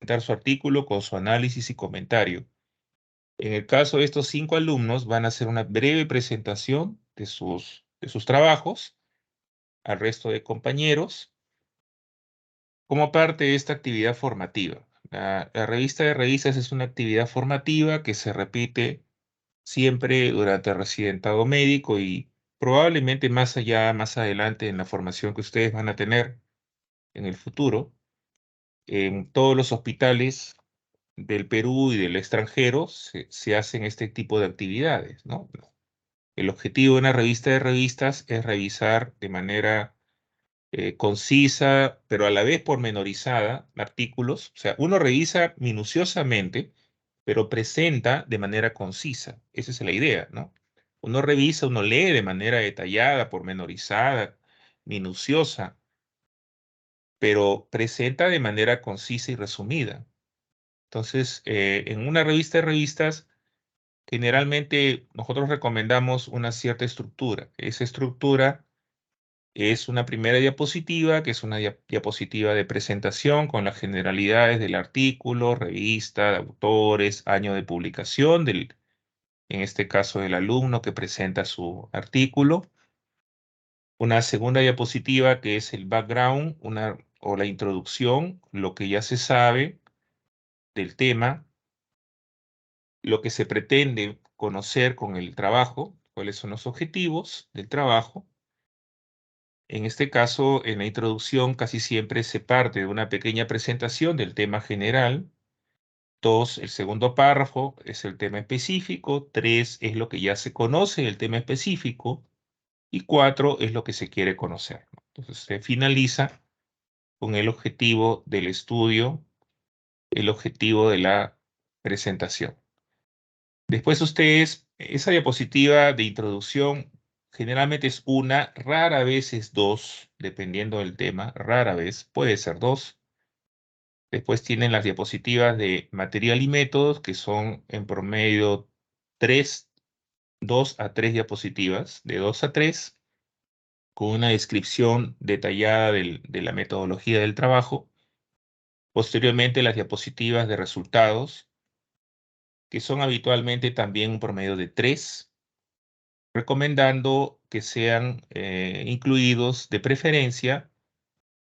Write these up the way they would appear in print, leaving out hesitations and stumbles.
presentar su artículo con su análisis y comentario. En el caso de estos 5 alumnos, van a hacer una breve presentación de sus trabajos al resto de compañeros como parte de esta actividad formativa. La revista de revistas es una actividad formativa que se repite siempre durante el residentado médico y probablemente más allá, más adelante en la formación que ustedes van a tener en el futuro. En todos los hospitales del Perú y del extranjero se hacen este tipo de actividades, ¿no? El objetivo de una revista de revistas es revisar de manera concisa, pero a la vez pormenorizada, artículos. O sea, uno revisa minuciosamente, pero presenta de manera concisa. Esa es la idea, ¿no? Uno revisa, uno lee de manera detallada, pormenorizada, minuciosa, pero presenta de manera concisa y resumida. Entonces, en una revista de revistas, generalmente nosotros recomendamos una cierta estructura. Esa estructura es una primera diapositiva, que es una diapositiva de presentación con las generalidades del artículo, revista, de autores, año de publicación, en este caso del alumno que presenta su artículo. Una segunda diapositiva que es el background, o la introducción, lo que ya se sabe del tema, lo que se pretende conocer con el trabajo, cuáles son los objetivos del trabajo. En este caso, en la introducción casi siempre se parte de una pequeña presentación del tema general. 2, el segundo párrafo es el tema específico. 3 es lo que ya se conoce del tema específico. Y 4 es lo que se quiere conocer, ¿no? Entonces se finaliza con el objetivo del estudio, el objetivo de la presentación. Después ustedes, esa diapositiva de introducción generalmente es una, rara vez es dos, dependiendo del tema, rara vez, puede ser dos. Después tienen las diapositivas de material y métodos, que son en promedio 3, 2 a 3 diapositivas, de 2 a 3, con una descripción detallada de la metodología del trabajo. Posteriormente las diapositivas de resultados, que son habitualmente también un promedio de 3, recomendando que sean incluidos de preferencia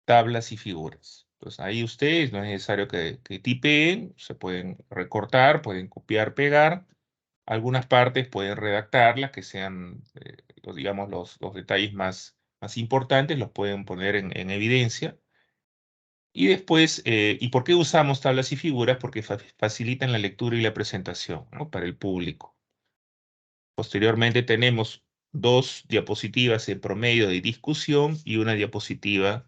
tablas y figuras. Entonces ahí ustedes no es necesario que tipeen, se pueden recortar, pueden copiar, pegar. Algunas partes pueden redactarlas, que sean, digamos, los detalles más importantes, los pueden poner en evidencia. Y después, ¿y por qué usamos tablas y figuras? Porque facilitan la lectura y la presentación, ¿no? Para el público. Posteriormente tenemos 2 diapositivas en promedio de discusión y una diapositiva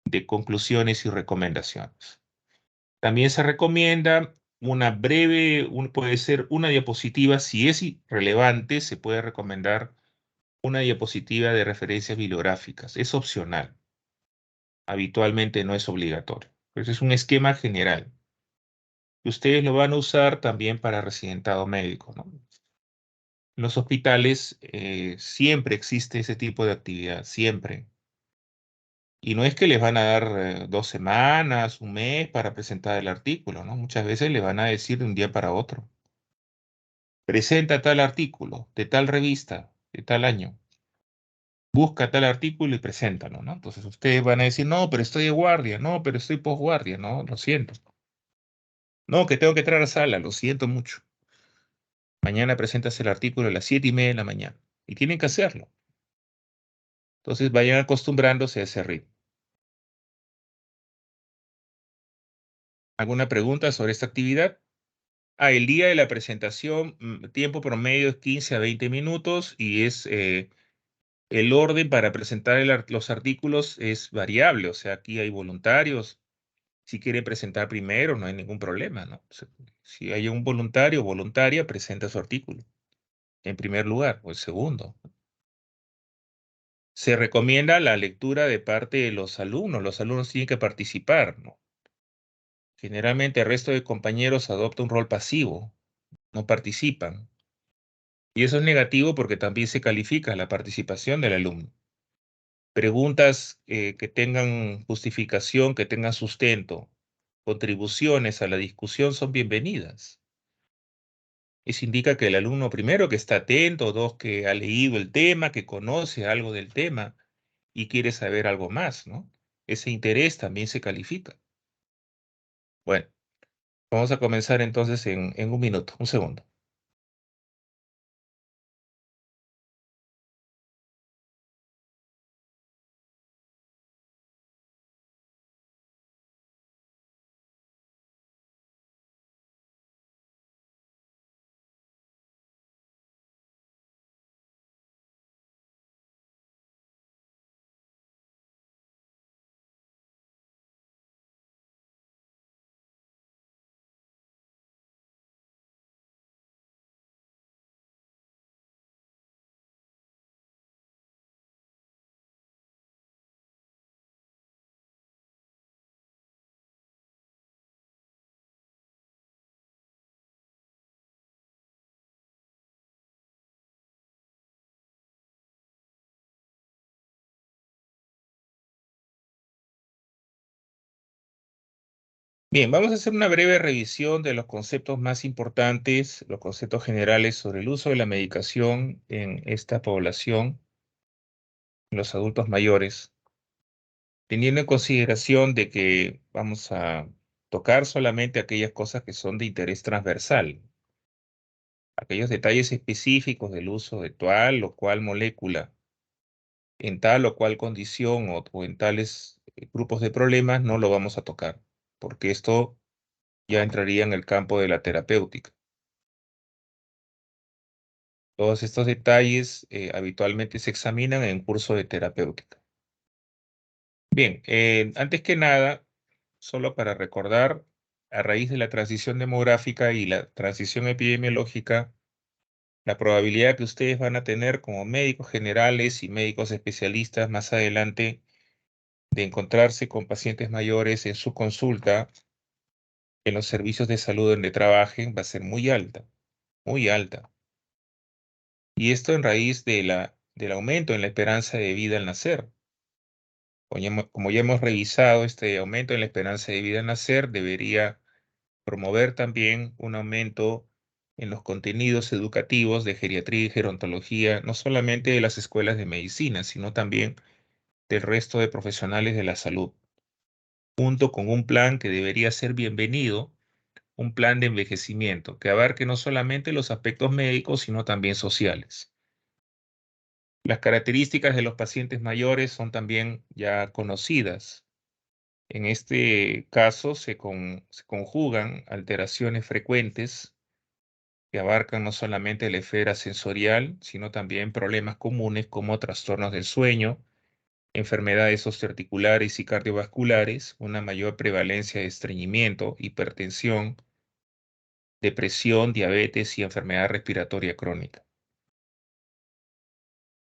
de conclusiones y recomendaciones. También se recomienda una breve, puede ser una diapositiva, si es relevante, se puede recomendar una diapositiva de referencias bibliográficas. Es opcional. Habitualmente no es obligatorio. Pero es un esquema general. Y ustedes lo van a usar también para residentado médico, ¿no? En los hospitales siempre existe ese tipo de actividad, siempre. Y no es que les van a dar 2 semanas, un mes para presentar el artículo, ¿no? Muchas veces les van a decir de un día para otro. Presenta tal artículo, de tal revista, de tal año. Busca tal artículo y preséntalo, ¿no? Entonces ustedes van a decir, no, pero estoy de guardia, no, pero estoy posguardia, no, lo siento. No, que tengo que entrar a sala, lo siento mucho. Mañana presentas el artículo a las 7:30 de la mañana. Y tienen que hacerlo. Entonces vayan acostumbrándose a ese ritmo. ¿Alguna pregunta sobre esta actividad? El día de la presentación, tiempo promedio es 15 a 20 minutos y es el orden para presentar los artículos es variable. O sea, aquí hay voluntarios. Si quieren presentar primero, no hay ningún problema, ¿no? O sea, si hay un voluntario o voluntaria, presenta su artículo en primer lugar o el segundo. Se recomienda la lectura de parte de los alumnos. Los alumnos tienen que participar, ¿no? Generalmente el resto de compañeros adopta un rol pasivo, no participan. Y eso es negativo porque también se califica la participación del alumno. Preguntas que tengan justificación, que tengan sustento, contribuciones a la discusión son bienvenidas. Eso indica que el alumno, primero, que está atento; dos, que ha leído el tema, que conoce algo del tema y quiere saber algo más, ¿no? Ese interés también se califica. Bueno, vamos a comenzar entonces en un minuto, un segundo. Bien, vamos a hacer una breve revisión de los conceptos más importantes, los conceptos generales sobre el uso de la medicación en esta población, en los adultos mayores, teniendo en consideración de que vamos a tocar solamente aquellas cosas que son de interés transversal, aquellos detalles específicos del uso de tal o cual molécula en tal o cual condición o en tales grupos de problemas, no lo vamos a tocar, porque esto ya entraría en el campo de la terapéutica. Todos estos detalles habitualmente se examinan en curso de terapéutica. Bien, antes que nada, solo para recordar, a raíz de la transición demográfica y la transición epidemiológica, la probabilidad que ustedes van a tener como médicos generales y médicos especialistas más adelante de encontrarse con pacientes mayores en su consulta, en los servicios de salud donde trabajen, va a ser muy alta, muy alta. Y esto en raíz de del aumento en la esperanza de vida al nacer. Como ya hemos revisado, este aumento en la esperanza de vida al nacer debería promover también un aumento en los contenidos educativos de geriatría y gerontología, no solamente de las escuelas de medicina, sino también del resto de profesionales de la salud, junto con un plan que debería ser bienvenido, un plan de envejecimiento que abarque no solamente los aspectos médicos, sino también sociales. Las características de los pacientes mayores son también ya conocidas. En este caso se conjugan alteraciones frecuentes que abarcan no solamente la esfera sensorial, sino también problemas comunes como trastornos del sueño, enfermedades osteoarticulares y cardiovasculares, una mayor prevalencia de estreñimiento, hipertensión, depresión, diabetes y enfermedad respiratoria crónica.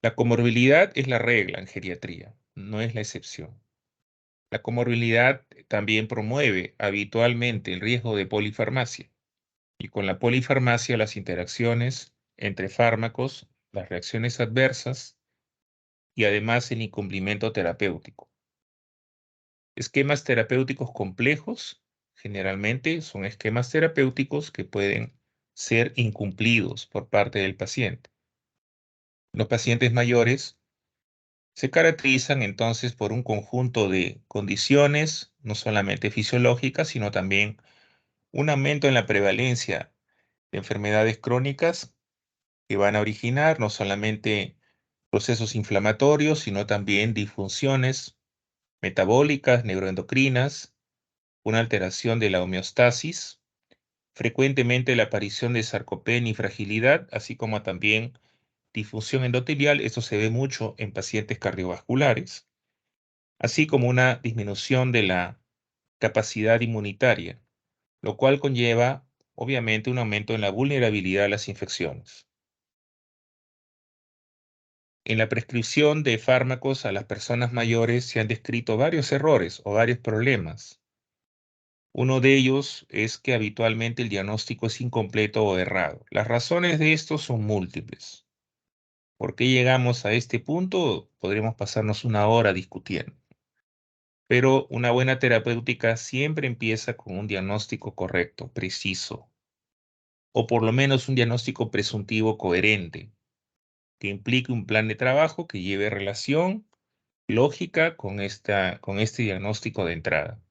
La comorbilidad es la regla en geriatría, no es la excepción. La comorbilidad también promueve habitualmente el riesgo de polifarmacia, y con la polifarmacia las interacciones entre fármacos, las reacciones adversas y además el incumplimiento terapéutico. Esquemas terapéuticos complejos generalmente son esquemas terapéuticos que pueden ser incumplidos por parte del paciente. Los pacientes mayores se caracterizan entonces por un conjunto de condiciones, no solamente fisiológicas, sino también un aumento en la prevalencia de enfermedades crónicas que van a originar no solamente procesos inflamatorios, sino también disfunciones metabólicas, neuroendocrinas, una alteración de la homeostasis, frecuentemente la aparición de sarcopenia y fragilidad, así como también disfunción endotelial. Esto se ve mucho en pacientes cardiovasculares, así como una disminución de la capacidad inmunitaria, lo cual conlleva obviamente un aumento en la vulnerabilidad a las infecciones. En la prescripción de fármacos a las personas mayores se han descrito varios errores o varios problemas. Uno de ellos es que habitualmente el diagnóstico es incompleto o errado. Las razones de esto son múltiples. ¿Por qué llegamos a este punto? Podremos pasarnos una hora discutiendo. Pero una buena terapéutica siempre empieza con un diagnóstico correcto, preciso, o por lo menos un diagnóstico presuntivo coherente, que implique un plan de trabajo que lleve relación lógica con este diagnóstico de entrada.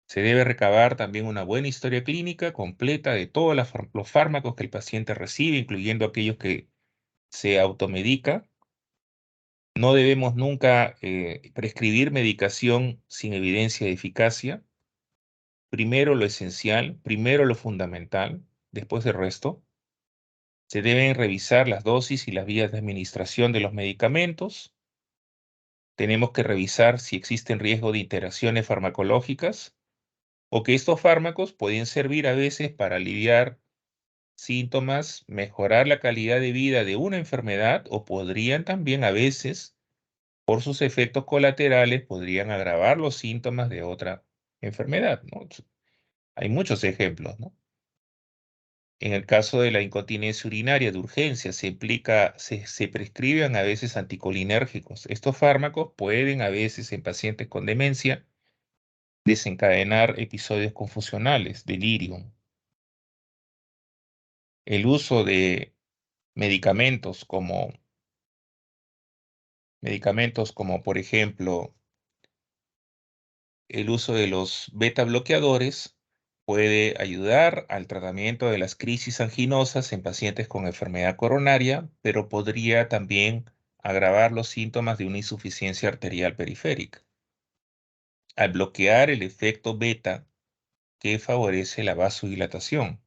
Se debe recabar también una buena historia clínica completa de todos los fármacos que el paciente recibe, incluyendo aquellos que se automedica. No debemos nunca prescribir medicación sin evidencia de eficacia. Primero lo esencial, primero lo fundamental, después el resto. Se deben revisar las dosis y las vías de administración de los medicamentos. Tenemos que revisar si existen riesgos de interacciones farmacológicas o que estos fármacos pueden servir a veces para aliviar síntomas, mejorar la calidad de vida de una enfermedad o podrían también a veces, por sus efectos colaterales, podrían agravar los síntomas de otra enfermedad, ¿no? Hay muchos ejemplos, ¿no? En el caso de la incontinencia urinaria de urgencia, se prescriben a veces anticolinérgicos. Estos fármacos pueden a veces en pacientes con demencia desencadenar episodios confusionales, delirium. El uso de medicamentos como por ejemplo el uso de los beta bloqueadores puede ayudar al tratamiento de las crisis anginosas en pacientes con enfermedad coronaria, pero podría también agravar los síntomas de una insuficiencia arterial periférica. Al bloquear el efecto beta que favorece la vasodilatación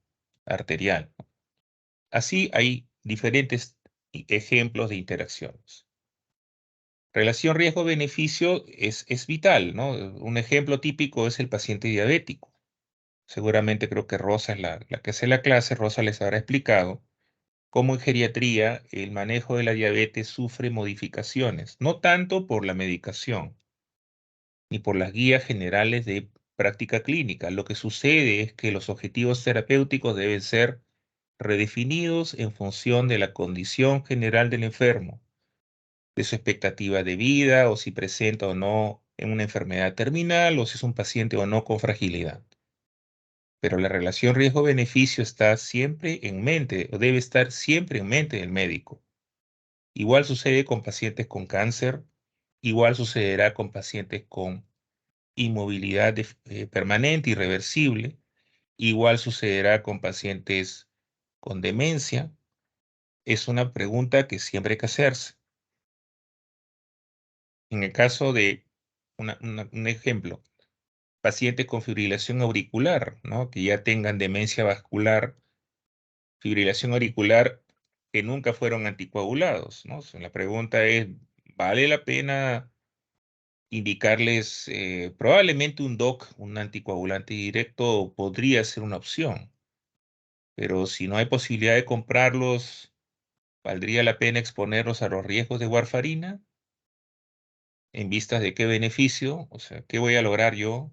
arterial. Así hay diferentes ejemplos de interacciones. Relación riesgo-beneficio es vital, ¿no? Un ejemplo típico es el paciente diabético. Seguramente creo que Rosa es la que hace la clase, Rosa les habrá explicado cómo en geriatría el manejo de la diabetes sufre modificaciones, no tanto por la medicación ni por las guías generales de práctica clínica. Lo que sucede es que los objetivos terapéuticos deben ser redefinidos en función de la condición general del enfermo, de su expectativa de vida o si presenta o no en una enfermedad terminal o si es un paciente o no con fragilidad. Pero la relación riesgo-beneficio está siempre en mente o debe estar siempre en mente del médico. Igual sucede con pacientes con cáncer, igual sucederá con pacientes con inmovilidad permanente, irreversible, igual sucederá con pacientes con demencia. Es una pregunta que siempre hay que hacerse. En el caso de un ejemplo, pacientes con fibrilación auricular, ¿no? Que ya tengan demencia vascular, fibrilación auricular que nunca fueron anticoagulados, ¿no? La pregunta es, ¿vale la pena indicarles probablemente un DOC, un anticoagulante directo, podría ser una opción? Pero si no hay posibilidad de comprarlos, ¿valdría la pena exponerlos a los riesgos de warfarina? ¿En vistas de qué beneficio? O sea, ¿qué voy a lograr yo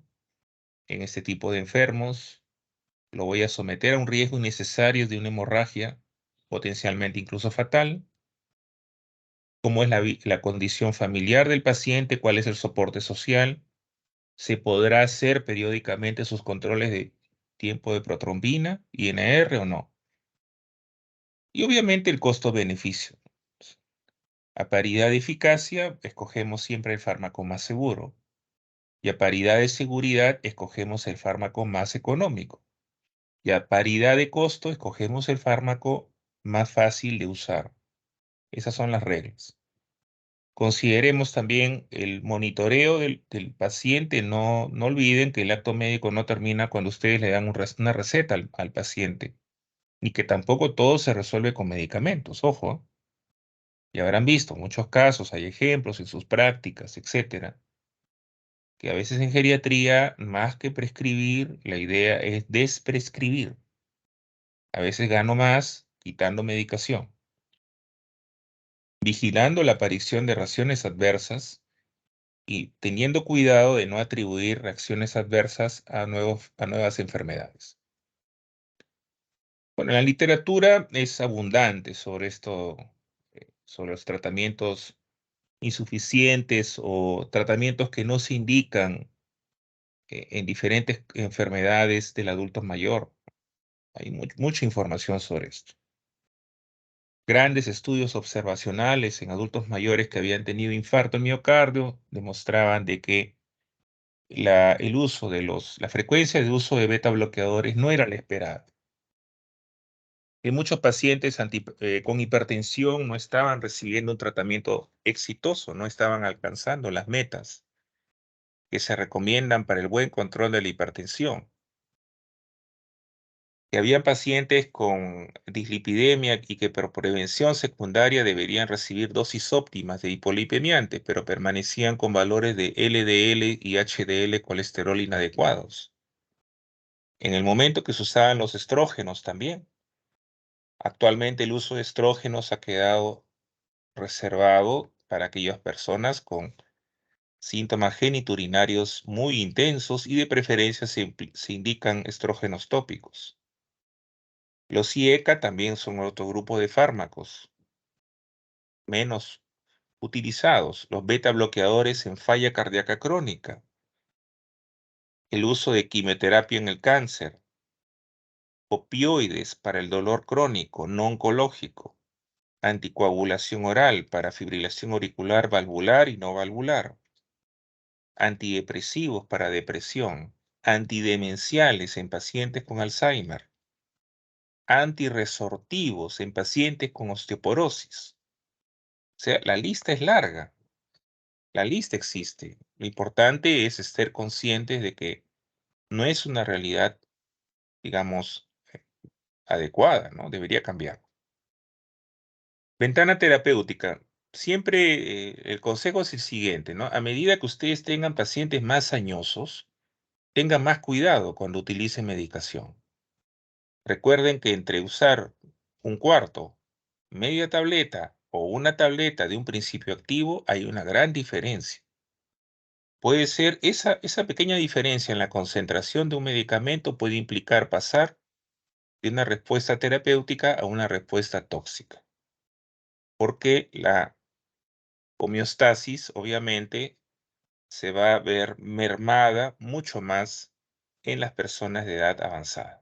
en este tipo de enfermos? ¿Lo voy a someter a un riesgo innecesario de una hemorragia, potencialmente incluso fatal? ¿Cómo es la condición familiar del paciente? ¿Cuál es el soporte social? ¿Se podrá hacer periódicamente sus controles de tiempo de protrombina, INR o no? Y obviamente el costo-beneficio. A paridad de eficacia, escogemos siempre el fármaco más seguro. Y a paridad de seguridad, escogemos el fármaco más económico. Y a paridad de costo, escogemos el fármaco más fácil de usar. Esas son las reglas. Consideremos también el monitoreo del paciente. No olviden que el acto médico no termina cuando ustedes le dan una receta al paciente. Ni que tampoco todo se resuelve con medicamentos. Ojo, ya habrán visto muchos casos, hay ejemplos en sus prácticas, etcétera, que a veces en geriatría, más que prescribir, la idea es desprescribir. A veces gano más quitando medicación, vigilando la aparición de reacciones adversas y teniendo cuidado de no atribuir reacciones adversas a nuevas enfermedades. Bueno, la literatura es abundante sobre esto, sobre los tratamientos insuficientes o tratamientos que no se indican en diferentes enfermedades del adulto mayor. Hay mucha información sobre esto. Grandes estudios observacionales en adultos mayores que habían tenido infarto en miocardio demostraban de que la frecuencia de uso de beta bloqueadores no era la esperada. Que muchos pacientes con hipertensión no estaban recibiendo un tratamiento exitoso, no estaban alcanzando las metas que se recomiendan para el buen control de la hipertensión. Que había pacientes con dislipidemia y que por prevención secundaria deberían recibir dosis óptimas de hipolipemiantes, pero permanecían con valores de LDL y HDL colesterol inadecuados. En el momento que se usaban los estrógenos también. Actualmente el uso de estrógenos ha quedado reservado para aquellas personas con síntomas geniturinarios muy intensos y de preferencia se indican estrógenos tópicos. Los IECA también son otro grupo de fármacos menos utilizados. Los beta bloqueadores en falla cardíaca crónica. El uso de quimioterapia en el cáncer. Opioides para el dolor crónico no oncológico. Anticoagulación oral para fibrilación auricular valvular y no valvular. Antidepresivos para depresión. Antidemenciales en pacientes con Alzheimer. Antirresortivos en pacientes con osteoporosis. O sea, la lista es larga. La lista existe. Lo importante es estar conscientes de que no es una realidad, digamos, adecuada, ¿no? Debería cambiar. Ventana terapéutica. Siempre el consejo es el siguiente, ¿no? A medida que ustedes tengan pacientes más añosos, tengan más cuidado cuando utilicen medicación. Recuerden que entre usar un cuarto, media tableta o una tableta de un principio activo hay una gran diferencia. Puede ser esa pequeña diferencia en la concentración de un medicamento puede implicar pasar de una respuesta terapéutica a una respuesta tóxica. Porque la homeostasis, obviamente, se va a ver mermada mucho más en las personas de edad avanzada.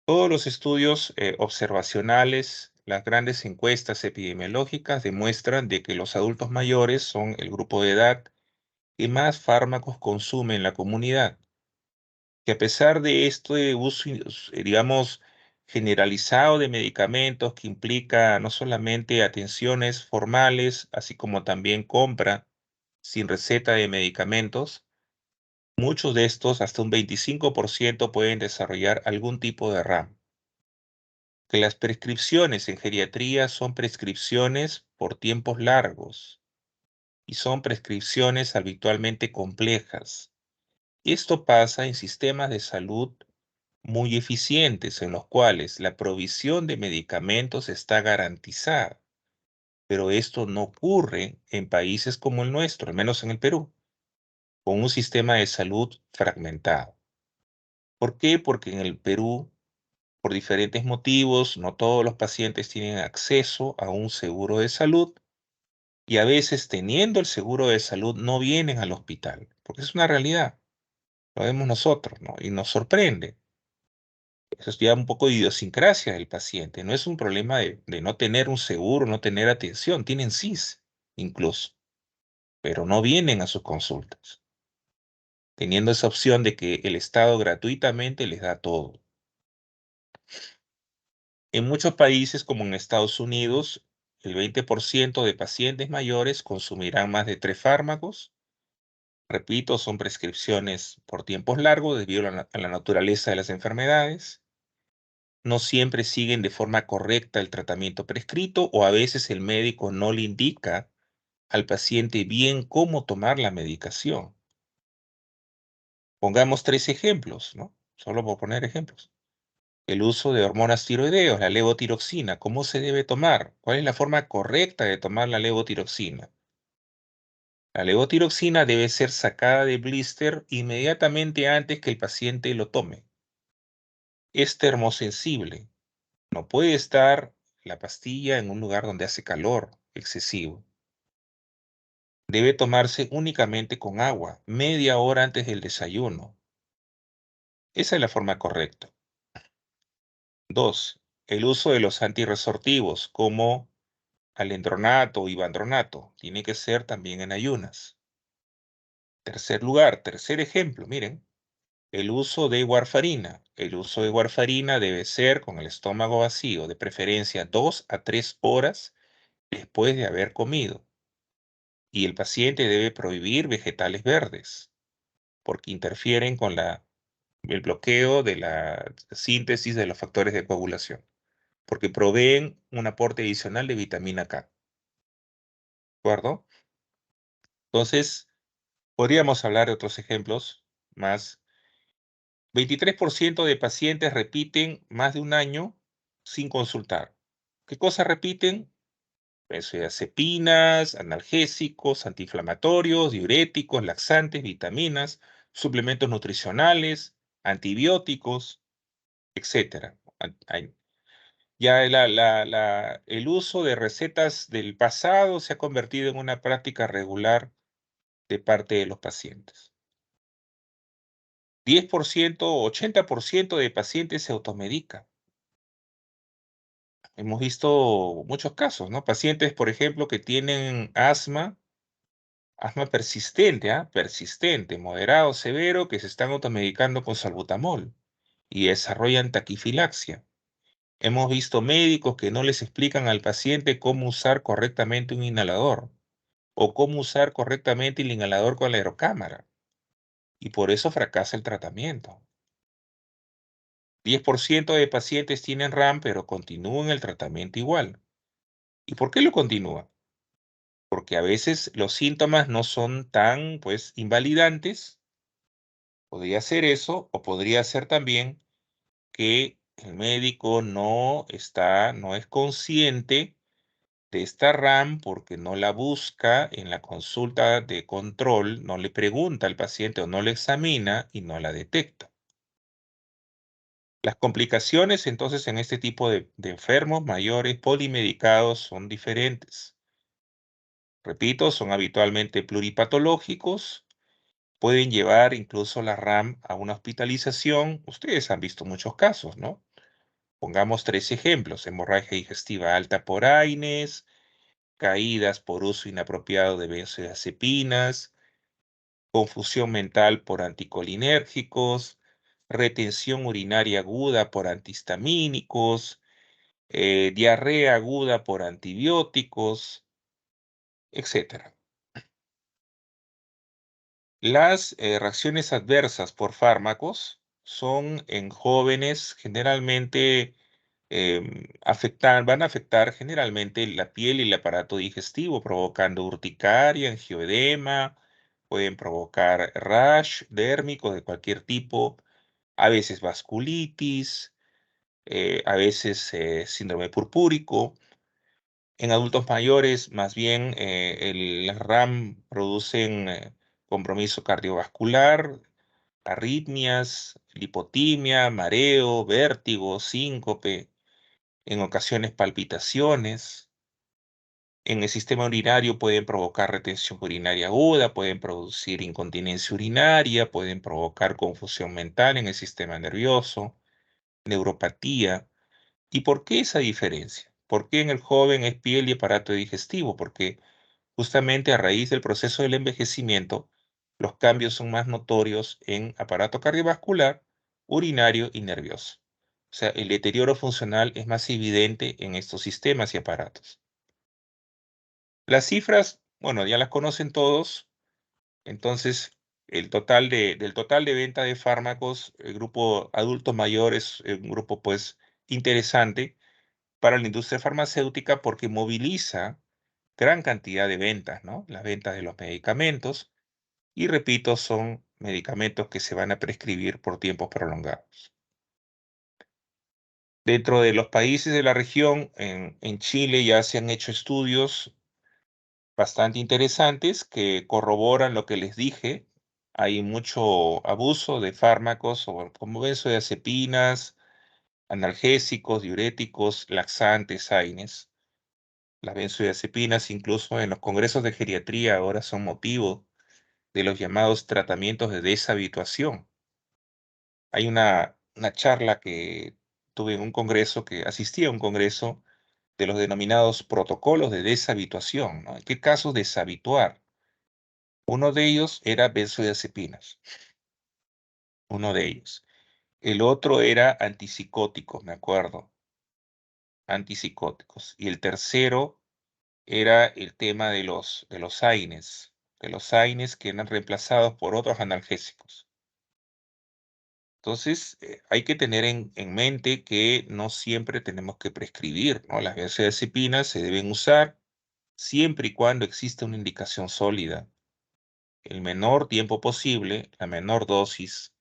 Todos los estudios observacionales, las grandes encuestas epidemiológicas demuestran de que los adultos mayores son el grupo de edad que más fármacos consume en la comunidad. Que a pesar de esto de uso, digamos, generalizado de medicamentos que implica no solamente atenciones formales, así como también compra sin receta de medicamentos, muchos de estos, hasta un 25%, pueden desarrollar algún tipo de RAM. Que las prescripciones en geriatría son prescripciones por tiempos largos y son prescripciones habitualmente complejas. Esto pasa en sistemas de salud muy eficientes en los cuales la provisión de medicamentos está garantizada, pero esto no ocurre en países como el nuestro, al menos en el Perú, con un sistema de salud fragmentado. ¿Por qué? Porque en el Perú, por diferentes motivos, no todos los pacientes tienen acceso a un seguro de salud y a veces teniendo el seguro de salud no vienen al hospital, porque es una realidad, lo vemos nosotros, ¿no? Y nos sorprende. Eso es ya un poco de idiosincrasia del paciente, no es un problema de no tener un seguro, no tener atención, tienen CIS incluso, pero no vienen a sus consultas, teniendo esa opción de que el Estado gratuitamente les da todo. En muchos países, como en Estados Unidos, el 20% de pacientes mayores consumirán más de 3 fármacos. Repito, son prescripciones por tiempos largos debido a la naturaleza de las enfermedades. No siempre siguen de forma correcta el tratamiento prescrito o a veces el médico no le indica al paciente bien cómo tomar la medicación. Pongamos 3 ejemplos, ¿no? Solo por poner ejemplos. El uso de hormonas tiroideos, la levotiroxina, ¿cómo se debe tomar? ¿Cuál es la forma correcta de tomar la levotiroxina? La levotiroxina debe ser sacada de blister inmediatamente antes que el paciente lo tome. Es termosensible. No puede estar la pastilla en un lugar donde hace calor excesivo. debe tomarse únicamente con agua, media hora antes del desayuno. Esa es la forma correcta. 2. El uso de los antirresortivos como alendronato o ivandronato tiene que ser también en ayunas. Tercer lugar, tercer ejemplo, miren, el uso de warfarina. El uso de warfarina debe ser con el estómago vacío, de preferencia 2 a 3 horas después de haber comido. Y el paciente debe prohibir vegetales verdes porque interfieren con el bloqueo de la síntesis de los factores de coagulación, porque proveen un aporte adicional de vitamina K. ¿De acuerdo? Entonces, podríamos hablar de otros ejemplos más. 23% de pacientes repiten más de un año sin consultar. ¿Qué cosas repiten? Benzodiazepinas, analgésicos, antiinflamatorios, diuréticos, laxantes, vitaminas, suplementos nutricionales, antibióticos, etcétera. Ya el uso de recetas del pasado se ha convertido en una práctica regular de parte de los pacientes. 10%, 80% de pacientes se automedican. Hemos visto muchos casos, ¿no? Pacientes, por ejemplo, que tienen asma persistente, persistente, moderado, severo, que se están automedicando con salbutamol y desarrollan taquifilaxia. Hemos visto médicos que no les explican al paciente cómo usar correctamente un inhalador o cómo usar correctamente el inhalador con la aerocámara, y por eso fracasa el tratamiento. 10% de pacientes tienen RAM, pero continúan el tratamiento igual. ¿Y por qué lo continúan? Porque a veces los síntomas no son tan, pues, invalidantes. Podría ser eso, o podría ser también que el médico no es consciente de esta RAM porque no la busca en la consulta de control, no le pregunta al paciente o no le examina y no la detecta. Las complicaciones entonces en este tipo de enfermos mayores polimedicados son diferentes. Repito, son habitualmente pluripatológicos, pueden llevar incluso la RAM a una hospitalización. Ustedes han visto muchos casos, ¿no? Pongamos 3 ejemplos: hemorragia digestiva alta por AINES, caídas por uso inapropiado de benzodiazepinas, confusión mental por anticolinérgicos, retención urinaria aguda por antihistamínicos, diarrea aguda por antibióticos, etcétera. Las reacciones adversas por fármacos son en jóvenes generalmente van a afectar generalmente la piel y el aparato digestivo, provocando urticaria, angioedema, pueden provocar rash dérmico de cualquier tipo, a veces vasculitis, a veces síndrome purpúrico. En adultos mayores, más bien, las RAM producen compromiso cardiovascular, arritmias, lipotimia, mareo, vértigo, síncope, en ocasiones palpitaciones. En el sistema urinario pueden provocar retención urinaria aguda, pueden producir incontinencia urinaria, pueden provocar confusión mental en el sistema nervioso, neuropatía. ¿Y por qué esa diferencia? ¿Por qué en el joven es piel y aparato digestivo? Porque justamente a raíz del proceso del envejecimiento, los cambios son más notorios en aparato cardiovascular, urinario y nervioso. O sea, el deterioro funcional es más evidente en estos sistemas y aparatos. Las cifras, bueno, ya las conocen todos. Entonces, del total de venta de fármacos, el grupo adultos mayores es un grupo, pues, interesante para la industria farmacéutica porque moviliza gran cantidad de ventas, ¿no? Las ventas de los medicamentos. Y repito, son medicamentos que se van a prescribir por tiempos prolongados. Dentro de los países de la región, en Chile ya se han hecho estudios bastante interesantes que corroboran lo que les dije. Hay mucho abuso de fármacos como benzodiazepinas, analgésicos, diuréticos, laxantes, AINES. Las benzodiazepinas, incluso en los congresos de geriatría, ahora son motivo de los llamados tratamientos de deshabituación. Hay una charla que tuve en un congreso, que asistí a un congreso de los denominados protocolos de deshabituación, ¿no? ¿En qué casos deshabituar? Uno de ellos era benzodiazepinas, uno de ellos. El otro era antipsicóticos, me acuerdo, antipsicóticos. Y el tercero era el tema de los AINES que eran reemplazados por otros analgésicos. Entonces, hay que tener en mente que no siempre tenemos que prescribir, ¿no? Las benzodiazepinas se deben usar siempre y cuando exista una indicación sólida, el menor tiempo posible, la menor dosis,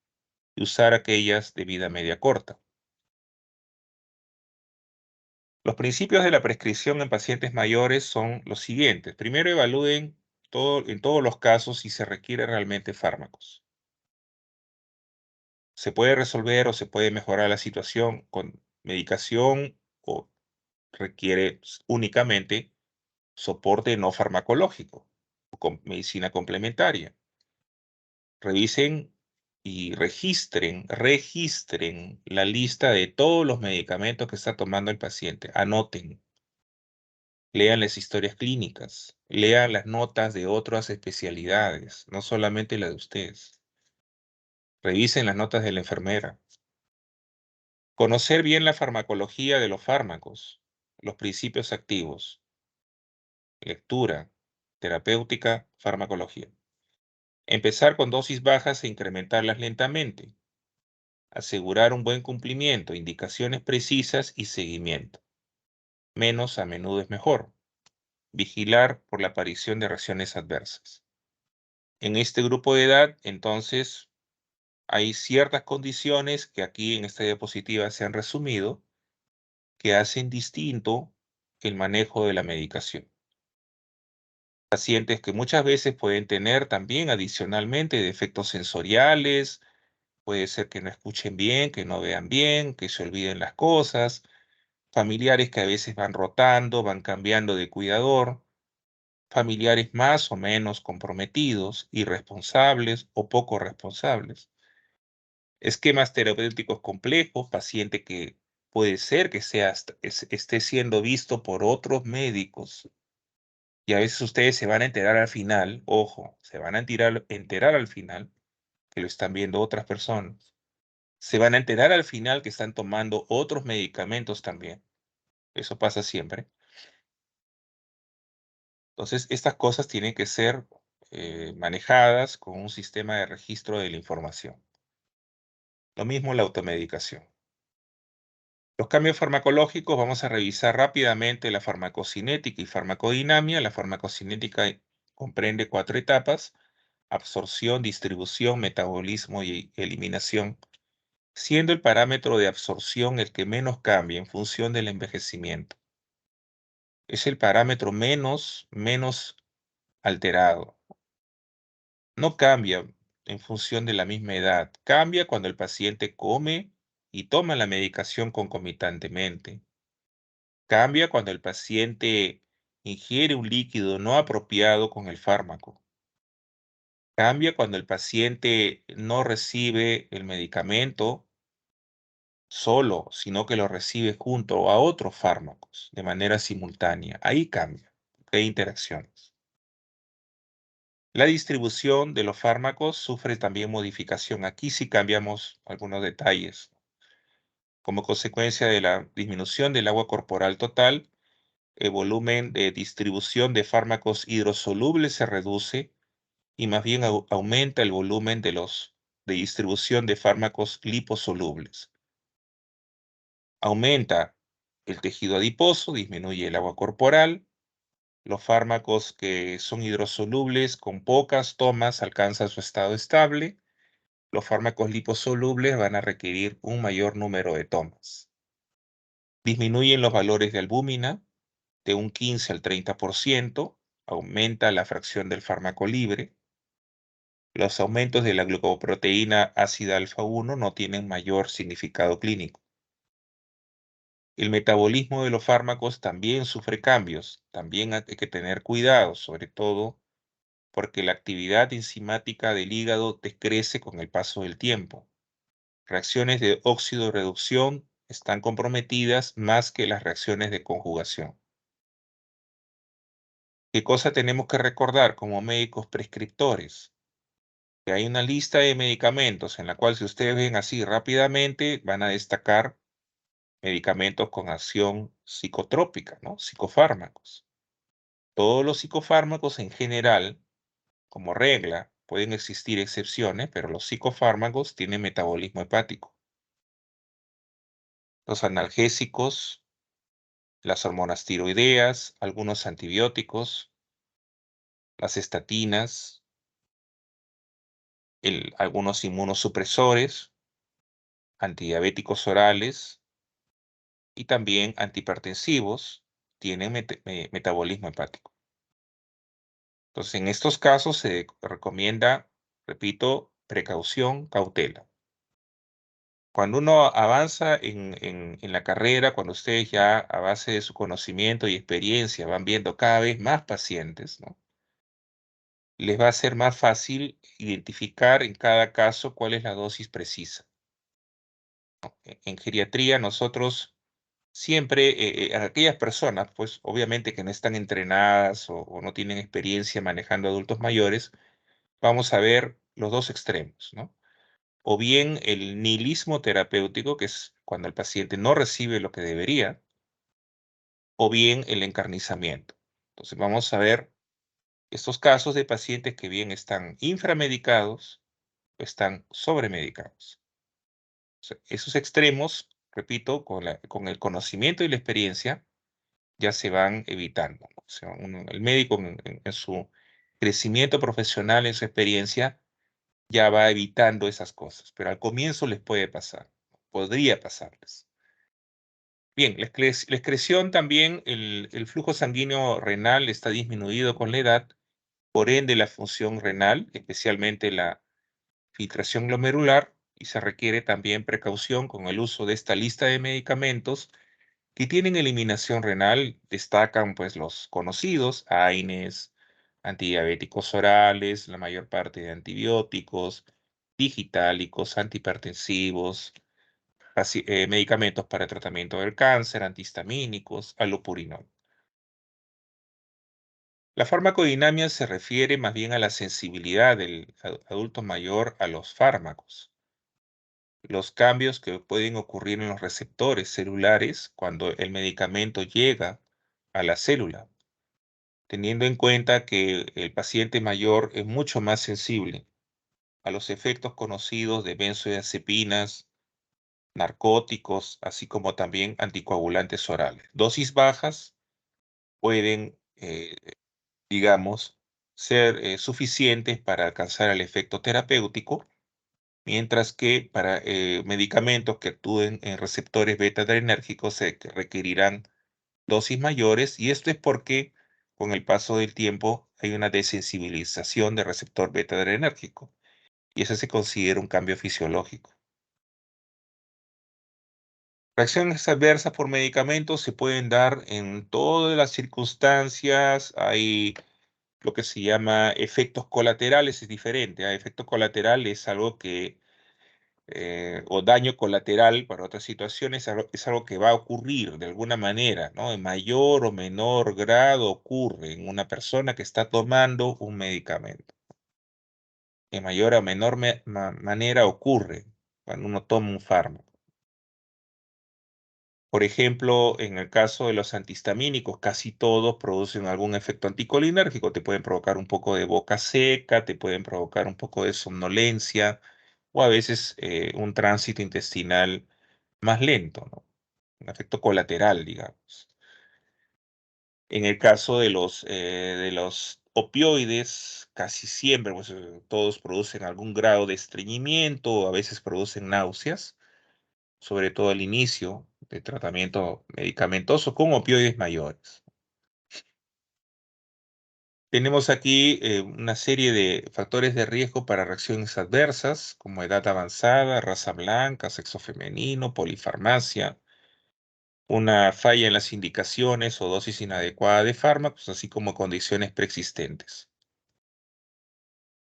y usar aquellas de vida media corta. Los principios de la prescripción en pacientes mayores son los siguientes. Primero, evalúen en todos los casos si se requiere realmente fármacos. Se puede resolver o se puede mejorar la situación con medicación o requiere únicamente soporte no farmacológico o con medicina complementaria. Revisen y registren la lista de todos los medicamentos que está tomando el paciente. Anoten, lean las historias clínicas, lean las notas de otras especialidades, no solamente la de ustedes. Revisen las notas de la enfermera. Conocer bien la farmacología de los fármacos, los principios activos, lectura, terapéutica, farmacología. Empezar con dosis bajas e incrementarlas lentamente. Asegurar un buen cumplimiento, indicaciones precisas y seguimiento. Menos a menudo es mejor. Vigilar por la aparición de reacciones adversas. En este grupo de edad, entonces, hay ciertas condiciones que aquí en esta diapositiva se han resumido que hacen distinto el manejo de la medicación. Pacientes que muchas veces pueden tener también adicionalmente defectos sensoriales, puede ser que no escuchen bien, que no vean bien, que se olviden las cosas, familiares que a veces van rotando, van cambiando de cuidador, familiares más o menos comprometidos, irresponsables o poco responsables. Esquemas terapéuticos complejos, paciente que puede ser que esté siendo visto por otros médicos y a veces ustedes se van a enterar al final, ojo, se van a enterar al final que lo están viendo otras personas. Se van a enterar al final que están tomando otros medicamentos también. Eso pasa siempre. Entonces, estas cosas tienen que ser manejadas con un sistema de registro de la información. Lo mismo la automedicación. Los cambios farmacológicos, vamos a revisar rápidamente la farmacocinética y farmacodinamia. La farmacocinética comprende 4 etapas: absorción, distribución, metabolismo y eliminación, siendo el parámetro de absorción el que menos cambia en función del envejecimiento. Es el parámetro menos alterado. No cambia en función de la misma edad. Cambia cuando el paciente come y toma la medicación concomitantemente. Cambia cuando el paciente ingiere un líquido no apropiado con el fármaco. Cambia cuando el paciente no recibe el medicamento solo, sino que lo recibe junto a otros fármacos de manera simultánea. Ahí cambia. Hay interacciones. La distribución de los fármacos sufre también modificación. Aquí sí cambiamos algunos detalles. Como consecuencia de la disminución del agua corporal total, el volumen de distribución de fármacos hidrosolubles se reduce y más bien aumenta el volumen de distribución de fármacos liposolubles. Aumenta el tejido adiposo, disminuye el agua corporal. Los fármacos que son hidrosolubles con pocas tomas alcanzan su estado estable. Los fármacos liposolubles van a requerir un mayor número de tomas. Disminuyen los valores de albúmina de un 15 al 30%, aumenta la fracción del fármaco libre. Los aumentos de la glucoproteína ácida alfa 1 no tienen mayor significado clínico. El metabolismo de los fármacos también sufre cambios. También hay que tener cuidado, sobre todo porque la actividad enzimática del hígado decrece con el paso del tiempo. Reacciones de óxido reducción están comprometidas más que las reacciones de conjugación. ¿Qué cosa tenemos que recordar como médicos prescriptores? Que hay una lista de medicamentos en la cual si ustedes ven así rápidamente van a destacar medicamentos con acción psicotrópica, ¿no? Psicofármacos. Todos los psicofármacos en general, como regla, pueden existir excepciones, pero los psicofármacos tienen metabolismo hepático. Los analgésicos, las hormonas tiroideas, algunos antibióticos, las estatinas, algunos inmunosupresores, antidiabéticos orales y también antihipertensivos tienen metabolismo hepático. Entonces, en estos casos se recomienda, repito, precaución, cautela. Cuando uno avanza en la carrera, cuando ustedes ya a base de su conocimiento y experiencia van viendo cada vez más pacientes, ¿no? Les va a ser más fácil identificar en cada caso cuál es la dosis precisa. En geriatría nosotros siempre, a aquellas personas, pues obviamente que no están entrenadas o no tienen experiencia manejando adultos mayores, vamos a ver los dos extremos, ¿no? O bien el nihilismo terapéutico, que es cuando el paciente no recibe lo que debería, o bien el encarnizamiento. Entonces vamos a ver estos casos de pacientes que bien están inframedicados o están sobremedicados. O sea, esos extremos, repito, con el conocimiento y la experiencia, ya se van evitando, ¿no? O sea, el médico en su crecimiento profesional, en su experiencia, ya va evitando esas cosas, pero al comienzo les puede pasar, podría pasarles. Bien, la excreción también, el flujo sanguíneo renal está disminuido con la edad, por ende la función renal, especialmente la filtración glomerular, y se requiere también precaución con el uso de esta lista de medicamentos que tienen eliminación renal. Destacan pues los conocidos, AINES, antidiabéticos orales, la mayor parte de antibióticos, digitálicos, antihipertensivos, medicamentos para tratamiento del cáncer, antihistamínicos, allopurinol. La farmacodinamia se refiere más bien a la sensibilidad del adulto mayor a los fármacos, los cambios que pueden ocurrir en los receptores celulares cuando el medicamento llega a la célula, teniendo en cuenta que el paciente mayor es mucho más sensible a los efectos conocidos de benzodiazepinas, narcóticos, así como también anticoagulantes orales. Dosis bajas pueden, digamos, ser suficientes para alcanzar el efecto terapéutico, mientras que para medicamentos que actúen en receptores beta-adrenérgicos se requerirán dosis mayores, y esto es porque con el paso del tiempo hay una desensibilización del receptor beta-adrenérgico, y eso se considera un cambio fisiológico. Reacciones adversas por medicamentos se pueden dar en todas las circunstancias. Hay lo que se llama efectos colaterales, es diferente. Efecto colateral es algo que, o daño colateral para otras situaciones, es algo que va a ocurrir de alguna manera, ¿no? En mayor o menor grado ocurre en una persona que está tomando un medicamento. En mayor o menor manera ocurre cuando uno toma un fármaco. Por ejemplo, en el caso de los antihistamínicos, casi todos producen algún efecto anticolinérgico. Te pueden provocar un poco de boca seca, te pueden provocar un poco de somnolencia o a veces un tránsito intestinal más lento, ¿no? Un efecto colateral, digamos. En el caso de los opioides, casi siempre, pues, todos producen algún grado de estreñimiento o a veces producen náuseas, sobre todo al inicio de tratamiento medicamentoso con opioides mayores. Tenemos aquí una serie de factores de riesgo para reacciones adversas, como edad avanzada, raza blanca, sexo femenino, polifarmacia. una falla en las indicaciones o dosis inadecuada de fármacos, así como condiciones preexistentes.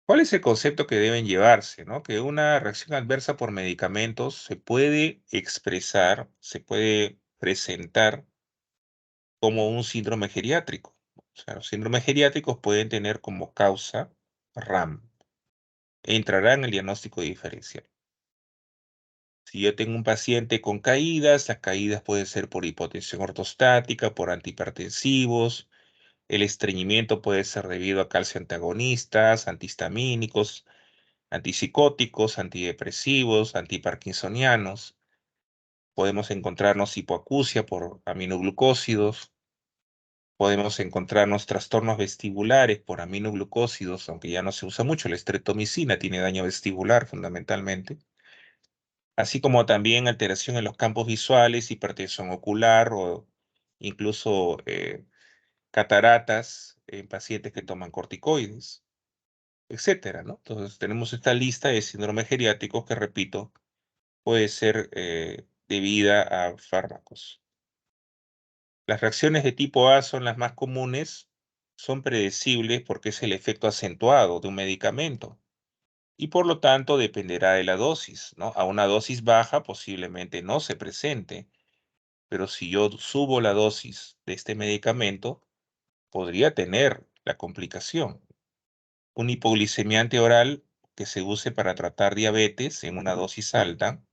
¿Cuál es el concepto que deben llevarse, no? Que una reacción adversa por medicamentos se puede expresar, se puede presentar como un síndrome geriátrico. O sea, los síndromes geriátricos pueden tener como causa RAM e entrará en el diagnóstico diferencial. Si yo tengo un paciente con caídas, las caídas pueden ser por hipotensión ortostática, por antihipertensivos, el estreñimiento puede ser debido a calcio antagonistas, antihistamínicos, antipsicóticos, antidepresivos, antiparkinsonianos. Podemos encontrarnos hipoacusia por aminoglucósidos. Podemos encontrarnos trastornos vestibulares por aminoglucósidos, aunque ya no se usa mucho. La estreptomicina tiene daño vestibular fundamentalmente. Así como también alteración en los campos visuales, hipertensión ocular o incluso cataratas en pacientes que toman corticoides, etcétera, ¿no? Entonces tenemos esta lista de síndromes geriátricos que, repito, puede ser debida a fármacos. Las reacciones de tipo A son las más comunes, son predecibles porque es el efecto acentuado de un medicamento y por lo tanto dependerá de la dosis, ¿no? A una dosis baja posiblemente no se presente, pero si yo subo la dosis de este medicamento, podría tener la complicación. Un hipoglicemiante oral que se use para tratar diabetes en una dosis alta,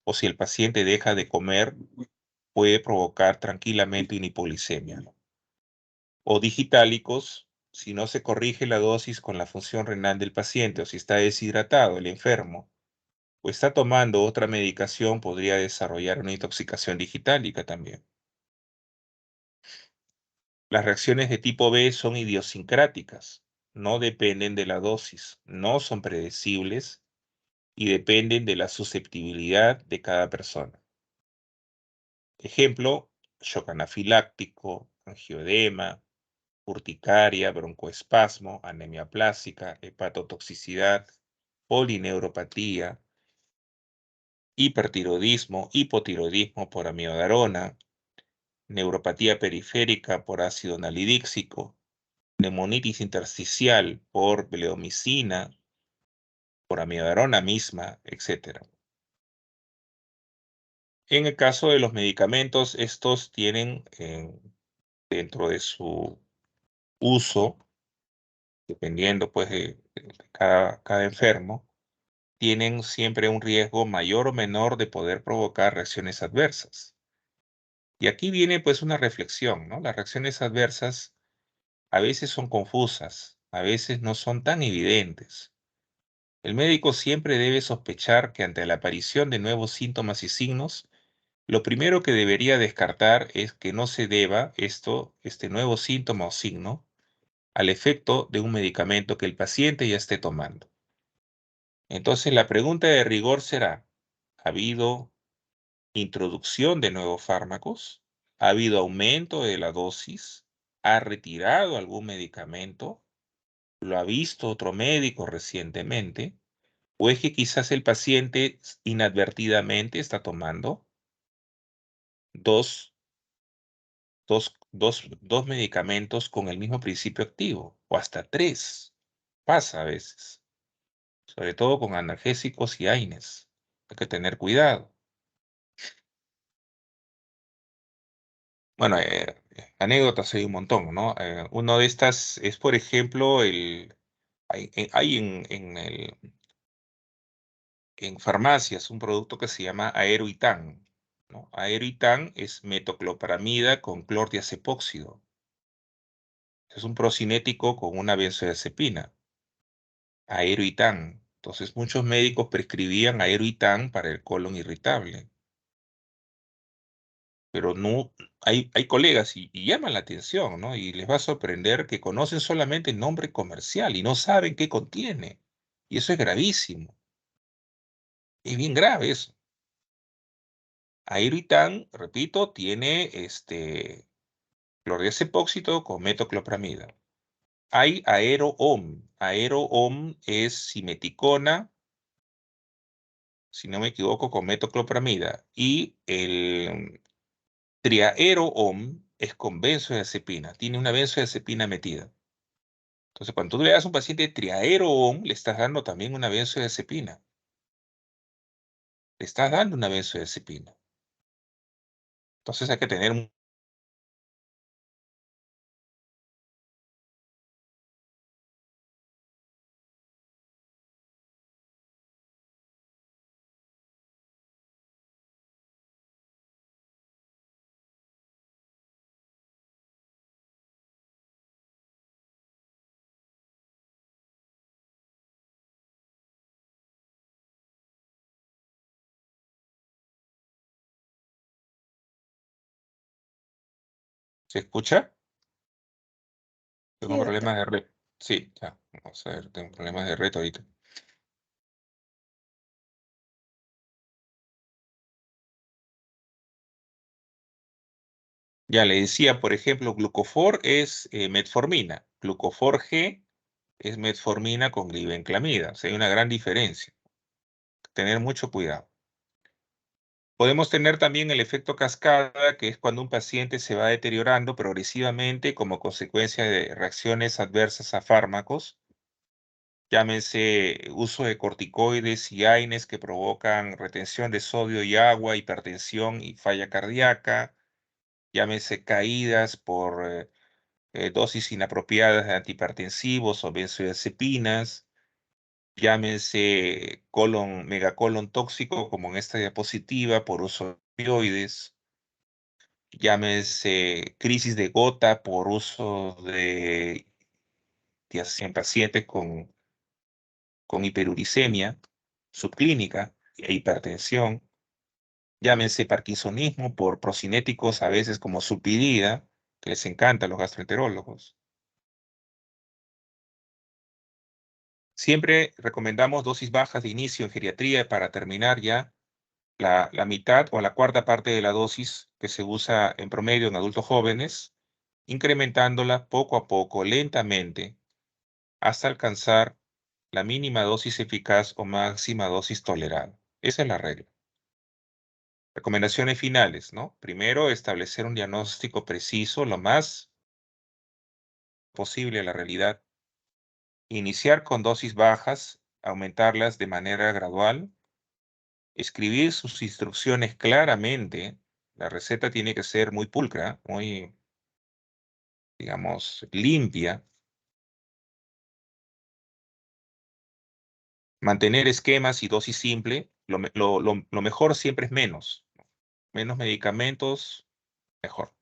o si el paciente deja de comer, puede provocar tranquilamente una hipoglicemia, ¿no? O digitálicos, si no se corrige la dosis con la función renal del paciente, o si está deshidratado el enfermo, o está tomando otra medicación, podría desarrollar una intoxicación digitálica también. Las reacciones de tipo B son idiosincráticas, no dependen de la dosis, no son predecibles y dependen de la susceptibilidad de cada persona. Ejemplo, shock anafiláctico, angioedema, urticaria, broncoespasmo, anemia plástica, hepatotoxicidad, polineuropatía, hipertiroidismo, hipotiroidismo por amiodarona, neuropatía periférica por ácido nalidíxico, neumonitis intersticial por bleomicina, por amiodarona misma, etc. En el caso de los medicamentos, estos tienen dentro de su uso, dependiendo pues de cada enfermo, tienen siempre un riesgo mayor o menor de poder provocar reacciones adversas. Y aquí viene pues una reflexión, ¿no? Las reacciones adversas a veces son confusas, a veces no son tan evidentes. El médico siempre debe sospechar que ante la aparición de nuevos síntomas y signos, lo primero que debería descartar es que no se deba este nuevo síntoma o signo, al efecto de un medicamento que el paciente ya esté tomando. Entonces la pregunta de rigor será, ¿ha habido introducción de nuevos fármacos? ¿Ha habido aumento de la dosis? ¿Ha retirado algún medicamento? ¿Lo ha visto otro médico recientemente? ¿O es que quizás el paciente inadvertidamente está tomando dos, dos medicamentos con el mismo principio activo? O hasta tres. Pasa a veces. Sobre todo con analgésicos y AINES. Hay que tener cuidado. Bueno, anécdotas hay un montón, ¿no? Una de estas es, por ejemplo, hay en farmacias un producto que se llama Aeroitan, ¿no? Aeroitan es metoclopramida con clordiazepóxido. Es un procinético con una benzodiazepina, Aeroitan. Entonces, muchos médicos prescribían Aeroitan para el colon irritable. Pero no, hay colegas y llaman la atención, ¿no? Y les va a sorprender que conocen solamente el nombre comercial y no saben qué contiene. Y eso es gravísimo. Es bien grave eso. Airitan, repito, tiene clordiazepóxito con metoclopramida. Hay Aeroom. Aeroom es simeticona, si no me equivoco, con metoclopramida. Y el triaeroom es con benzodiazepina, tiene una benzodiazepina metida. Entonces, cuando tú le das a un paciente triaeroom, le estás dando también una benzodiazepina. Le estás dando una benzodiazepina. Entonces hay que tener... ¿Se escucha? Sí, Tengo doctor. problemas de red. Sí, ya. Vamos a ver, tengo problemas de red ahorita. Ya le decía, por ejemplo, Glucofor es metformina. Glucofor G es metformina con glibenclamida. O sea, hay una gran diferencia. Tener mucho cuidado. Podemos tener también el efecto cascada, que es cuando un paciente se va deteriorando progresivamente como consecuencia de reacciones adversas a fármacos. Llámese uso de corticoides y AINES que provocan retención de sodio y agua, hipertensión y falla cardíaca. Llámese caídas por dosis inapropiadas de antihipertensivos o benzodiazepinas. Llámese megacolon tóxico, como en esta diapositiva, por uso de opioides. Llámese crisis de gota por uso de en pacientes con hiperuricemia subclínica e hipertensión. Llámese parkinsonismo por procinéticos, a veces como sulpidida, que les encanta a los gastroenterólogos. Siempre recomendamos dosis bajas de inicio en geriatría para terminar ya la mitad o la cuarta parte de la dosis que se usa en promedio en adultos jóvenes, incrementándola poco a poco, lentamente, hasta alcanzar la mínima dosis eficaz o máxima dosis tolerada. Esa es la regla. Recomendaciones finales, ¿no? Primero, establecer un diagnóstico preciso, lo más posible a la realidad. Iniciar con dosis bajas, aumentarlas de manera gradual. Escribir sus instrucciones claramente. La receta tiene que ser muy pulcra, muy, digamos, limpia. Mantener esquemas y dosis simple. Lo mejor siempre es menos. Menos medicamentos, mejor.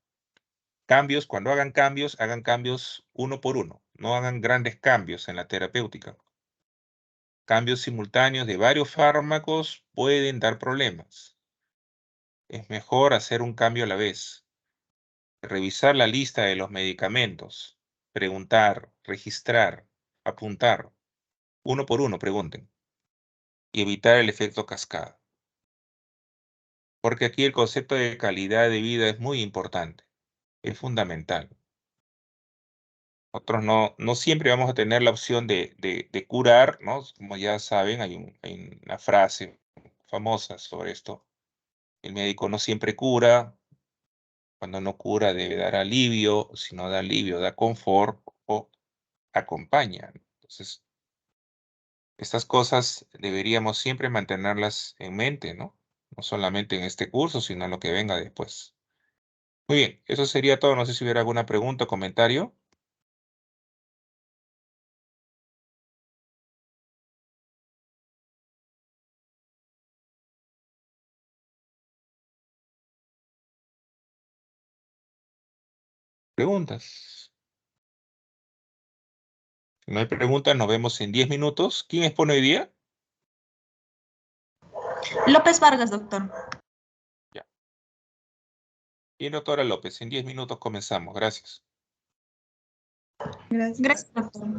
Cambios, cuando hagan cambios uno por uno. No hagan grandes cambios en la terapéutica. Cambios simultáneos de varios fármacos pueden dar problemas. Es mejor hacer un cambio a la vez. Revisar la lista de los medicamentos. Preguntar, registrar, apuntar. Uno por uno, pregunten. Y evitar el efecto cascada. Porque aquí el concepto de calidad de vida es muy importante. Es fundamental. Nosotros no siempre vamos a tener la opción de curar, ¿no? Como ya saben, hay una frase famosa sobre esto. El médico no siempre cura. Cuando no cura debe dar alivio. Si no da alivio, da confort o acompaña. Entonces, estas cosas deberíamos siempre mantenerlas en mente, ¿no? No solamente en este curso, sino en lo que venga después. Muy bien, eso sería todo. No sé si hubiera alguna pregunta o comentario. Preguntas. Si no hay preguntas, nos vemos en 10 minutos. ¿Quién expone hoy día? López Vargas, doctor. Ya. Y doctora López, en 10 minutos comenzamos. Gracias. Gracias, doctor.